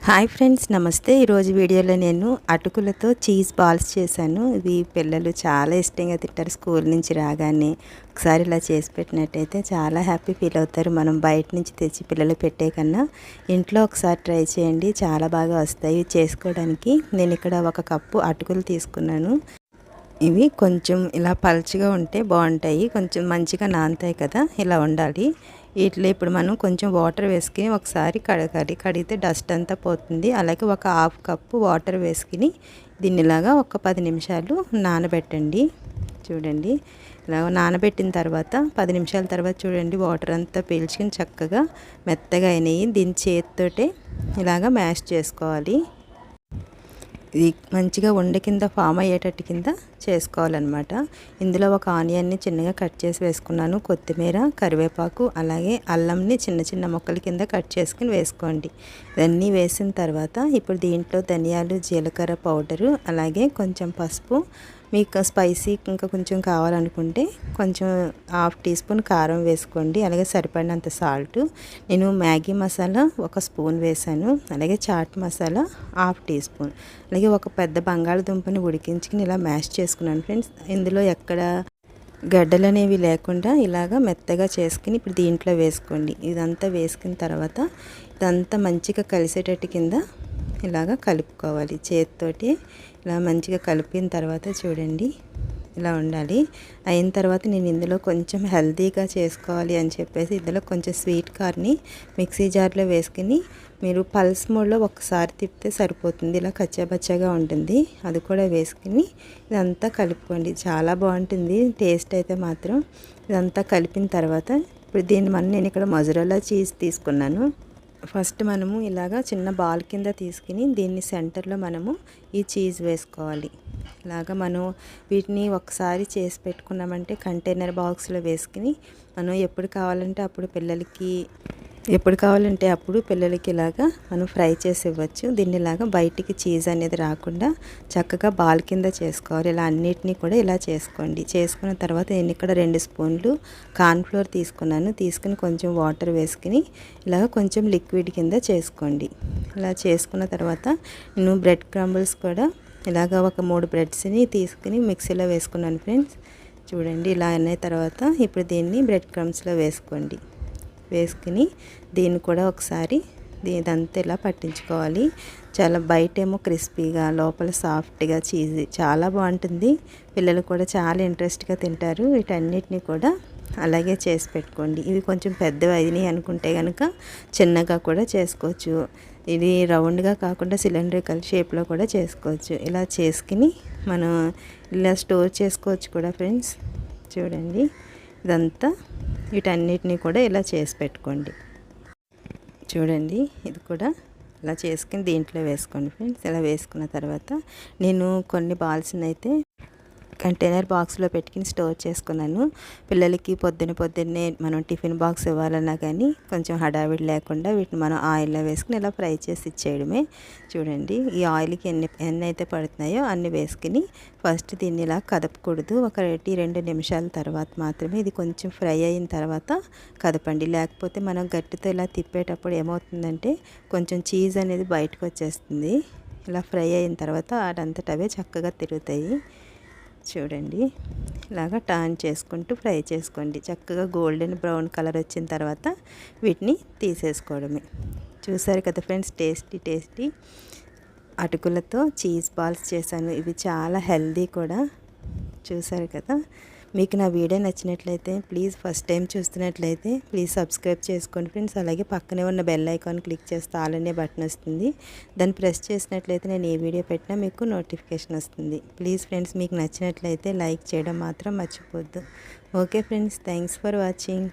Hi friends, నమస్తే. ఈరోజు వీడియోలో నేను అటుకులతో చీజ్ బాల్స్ చేశాను. ఇవి పిల్లలు చాలా ఇష్టంగా తింటారు. స్కూల్ నుంచి రాగానే ఒకసారి ఇలా చేసి పెట్టినట్టయితే చాలా హ్యాపీ ఫీల్ అవుతారు. మనం బయట నుంచి తెచ్చి పిల్లలు పెట్టే కన్నా ఇంట్లో ఒకసారి ట్రై చేయండి, చాలా బాగా వస్తాయి. చేసుకోవడానికి నేను ఇక్కడ 1 కప్పు అటుకులు తీసుకున్నాను. ఇవి కొంచెం ఇలా పల్చగా ఉంటే బాగుంటాయి, కొంచెం మంచిగా నానతాయి కదా, ఇలా ఉండాలి. వీటిలో ఇప్పుడు మనం కొంచెం వాటర్ వేసుకుని ఒకసారి కడగాలి. కడిగితే డస్ట్ అంతా పోతుంది. అలాగే 1/2 కప్పు వాటర్ వేసుకుని దీన్ని ఇలాగా ఒక 10 నిమిషాలు నానబెట్టండి. చూడండి, ఇలా నానబెట్టిన తర్వాత 10 నిమిషాల తర్వాత చూడండి, వాటర్ అంతా పీల్చుకుని చక్కగా మెత్తగా అయినాయి. దీన్ని చేతితోటే ఇలాగా మ్యాష్ చేసుకోవాలి. ఇది మంచిగా ఉండ కింద ఫామ్ అయ్యేటట్టు కింద చేసుకోవాలన్నమాట. ఇందులో ఒక ఆనియన్ని చిన్నగా కట్ చేసి వేసుకున్నాను, కొత్తిమీర, కరివేపాకు, అలాగే అల్లంని చిన్న చిన్న ముక్కల కింద కట్ చేసుకుని వేసుకోండి. ఇవన్నీ వేసిన తర్వాత ఇప్పుడు దీంట్లో ధనియాలు, జీలకర్ర పౌడరు, అలాగే కొంచెం పసుపు, మీకు స్పైసీ ఇంకా కొంచెం కావాలనుకుంటే కొంచెం 1/2 టీ స్పూన్ కారం వేసుకోండి. అలాగే సరిపడినంత సాల్ట్. నేను మ్యాగీ మసాలా 1 స్పూన్ వేసాను. అలాగే చాట్ మసాలా 1/2 టీ స్పూన్. అలాగే ఒక పెద్ద బంగాళదుంపని ఉడికించుకుని ఇలా మ్యాష్ చేసుకున్నాను ఫ్రెండ్స్. ఇందులో ఎక్కడ గడ్డలు అనేవి లేకుండా ఇలాగా మెత్తగా చేసుకుని ఇప్పుడు దీంట్లో వేసుకోండి. ఇదంతా వేసుకున్న తర్వాత ఇదంతా మంచిగా కలిసేటట్టు కింద ఇలాగా కలుపుకోవాలి. చేతితోటి ఇలా మంచిగా కలిపిన తర్వాత చూడండి, ఇలా ఉండాలి. అయిన తర్వాత నేను ఇందులో కొంచెం హెల్తీగా చేసుకోవాలి అని చెప్పేసి ఇందులో కొంచెం స్వీట్ కార్న్ని మిక్సీ జార్లో వేసుకుని మీరు పల్స్ మోడ్లో ఒకసారి తిప్పితే సరిపోతుంది. ఇలా కచ్చాబచ్చాగా ఉంటుంది. అది కూడా వేసుకుని ఇదంతా కలుపుకోండి. చాలా బాగుంటుంది టేస్ట్ అయితే మాత్రం. ఇదంతా కలిపిన తర్వాత ఇప్పుడు నేను ఇక్కడ మొజరెల్లా చీజ్ తీసుకున్నాను. ఫస్ట్ మనము ఇలాగా చిన్న బాల్ కింద తీసుకుని దీన్ని సెంటర్లో మనము ఈ చీజ్ వేసుకోవాలి. ఇలాగా మనం వీటిని ఒకసారి చేసి పెట్టుకున్నామంటే కంటైనర్ బాక్స్లో వేసుకుని మనం ఎప్పుడు కావాలంటే అప్పుడు పిల్లలకి ఇలాగా మనం ఫ్రై చేసి ఇవ్వచ్చు. దీన్ని ఇలాగా బయటికి చీజ్ అనేది రాకుండా చక్కగా బాల్ కింద చేసుకోవాలి. ఇలా అన్నిటినీ కూడా ఇలా చేసుకోండి. చేసుకున్న తర్వాత నేను ఇక్కడ 2 స్పూన్లు కార్న్ఫ్లోర్ తీసుకుని కొంచెం వాటర్ వేసుకుని ఇలాగ కొంచెం లిక్విడ్ కింద చేసుకోండి. ఇలా చేసుకున్న తర్వాత నేను బ్రెడ్ క్రంబుల్స్ కూడా ఇలాగ ఒక 3 బ్రెడ్స్ని తీసుకుని మిక్సీలో వేసుకున్నాను ఫ్రెండ్స్. చూడండి, ఇలా అయిన తర్వాత ఇప్పుడు దీన్ని బ్రెడ్ క్రమ్స్లో వేసుకుని దీన్ని కూడా ఒకసారి ఇదంతా ఇలా పట్టించుకోవాలి. చాలా బయటేమో క్రిస్పీగా, లోపల సాఫ్ట్గా చీజీ చాలా బాగుంటుంది. పిల్లలు కూడా చాలా ఇంట్రెస్ట్గా తింటారు. వీటన్నిటిని కూడా అలాగే చేసి పెట్టుకోండి. ఇవి కొంచెం పెద్దవి అయినాయి అనుకుంటే కనుక చిన్నగా కూడా చేసుకోవచ్చు. ఇది రౌండ్గా కాకుండా సిలిండ్రికల్ షేప్లో కూడా చేసుకోవచ్చు. ఇలా చేసుకుని మనం ఇలా స్టోర్ చేసుకోవచ్చు కూడా ఫ్రెండ్స్. చూడండి, ఇదంతా వీటన్నిటిని కూడా ఇలా చేసి పెట్టుకోండి. చూడండి, ఇది కూడా ఇలా చేసుకుని దీంట్లో వేసుకోండి ఫ్రెండ్స్. ఇలా వేసుకున్న తర్వాత నేను కొన్ని బాల్స్ని అయితే కంటైనర్ బాక్స్లో పెట్టుకుని స్టోర్ చేసుకున్నాను. పిల్లలకి పొద్దున్నే మనం టిఫిన్ బాక్స్ ఇవ్వాలన్నా కానీ కొంచెం హడావిడి లేకుండా వీటిని మనం ఆయిల్లో వేసుకుని ఇలా ఫ్రై చేసి ఇచ్చేయడమే. చూడండి, ఈ ఆయిల్కి ఎన్ని అయితే పడుతున్నాయో అన్ని వేసుకుని ఫస్ట్ దీన్ని ఇలా కదపకూడదు. 1-2 నిమిషాల తర్వాత మాత్రమే ఇది కొంచెం ఫ్రై అయిన తర్వాత కదపండి. లేకపోతే మనం గట్టితో ఇలా తిప్పేటప్పుడు ఏమవుతుందంటే కొంచెం చీజ్ అనేది బయటకు వచ్చేస్తుంది. ఇలా ఫ్రై అయిన తర్వాత అదంతట అవే చక్కగా తిరుగుతాయి. చూడండి, ఇలాగా టర్న్ చేసుకుంటూ ఫ్రై చేసుకోండి. చక్కగా గోల్డెన్ బ్రౌన్ కలర్ వచ్చిన తర్వాత వీటిని తీసేసుకోవడమే. చూసారు కదా ఫ్రెండ్స్, టేస్టీ అటుకులతో చీజ్ బాల్స్ చేశాను. ఇవి చాలా హెల్దీ కూడా. చూసారు కదా. మీకు నా వీడియో నచ్చినట్లయితే ప్లీజ్, ఫస్ట్ టైం చూస్తున్నట్లయితే ప్లీజ్ సబ్స్క్రైబ్ చేసుకోండి ఫ్రెండ్స్. అలాగే పక్కనే ఉన్న బెల్ ఐకాన్ క్లిక్ చేస్తే ఆల్ అనే బటన్ వస్తుంది. దాన్ని ప్రెస్ చేసినట్లయితే నేను ఏ వీడియో పెట్టినా మీకు నోటిఫికేషన్ వస్తుంది. ప్లీజ్ ఫ్రెండ్స్, మీకు నచ్చినట్లయితే లైక్ చేయడం మాత్రం మర్చిపోద్దు. Okay friends, thanks for watching.